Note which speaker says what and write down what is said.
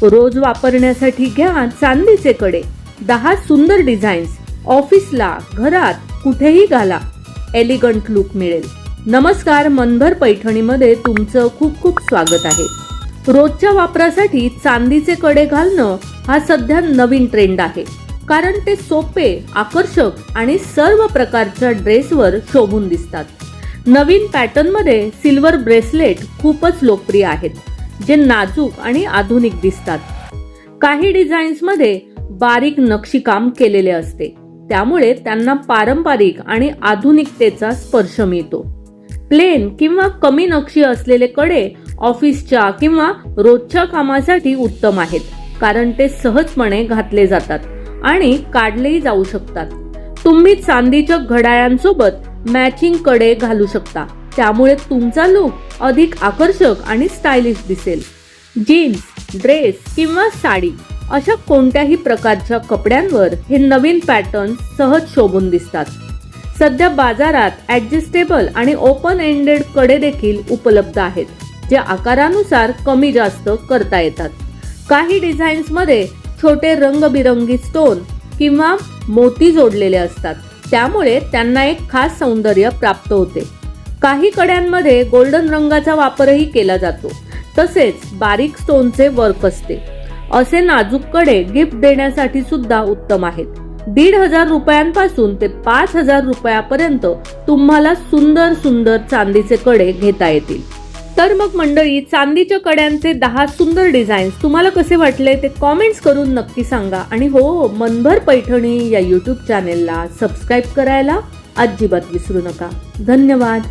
Speaker 1: रोज वापरण्यासाठी घ्या चांदीचे कडे. 10 सुंदर डिझाईन्स. ऑफिसला, घरात, कुठेही घाला. एलिगंट लुक मिळेल. नमस्कार, मनभर पैठणीमध्ये तुमचं खूप खूप स्वागत आहे. रोजच्या वापरासाठी चांदीचे कडे घालणं हा सध्या नवीन ट्रेंड आहे. कारण ते सोपे, आकर्षक आणि सर्व प्रकारच्या ड्रेसवर शोभून दिसतात. नवीन पॅटर्नमध्ये सिल्वर ब्रेसलेट खूपच लोकप्रिय आहेत, जे नाजूक आणि आधुनिक दिसतात. काही डिझाईन्समध्ये बारीक नक्षीकाम केलेले असते, त्यामुळे त्यांना पारंपरिक आणि आधुनिकतेचा स्पर्श मिळतो. प्लेन किंवा कमी नक्षी असलेले कडे ऑफिसच्या किंवा रोजच्या कामासाठी उत्तम आहेत, कारण ते सहजपणे घातले जातात आणि काढलेही जाऊ शकतात. तुम्ही चांदीच्या घड्याळांसोबत मॅचिंग कडे घालू शकता, त्यामुळे तुमचा लुक अधिक आकर्षक आणि स्टायलिश दिसेल. जीन्स, ड्रेस किंवा साडी अशा कोणत्याही प्रकारच्या कपड्यांवर हे नवीन पॅटर्न सहज शोभून दिसतात. सध्या बाजारात ऍडजस्टेबल आणि ओपन एंडेड कडे देखील उपलब्ध आहेत, जे आकारानुसार कमी जास्त करता येतात. काही डिझाईन्समध्ये छोटे रंगबिरंगी स्टोन किंवा मोती जोडलेले असतात, त्यामुळे त्यांना एक खास सौंदर्य प्राप्त होते. काही कड्यांमध्ये गोल्डन रंगाचा वापरही केला जातो, तसेच बारीक स्टोनचे वर्क असते. असे नाजूक कडे गिफ्ट देण्यासाठी सुद्धा उत्तम आहेत. 1,500 रुपयांपासून ते 5,000 रुपयापर्यंत तुम्हाला सुंदर सुंदर चांदीचे कडे घेता येतील. तर मग मंडळी, चांदीच्या कड्यांचे 10 सुंदर डिझाईन्स तुम्हाला कसे वाटले ते कॉमेंट्स करून नक्की सांगा. आणि हो, मनभर पैठणी या यूट्यूब चॅनेलला सबस्क्राईब करायला अजिबात विसरू नका. धन्यवाद.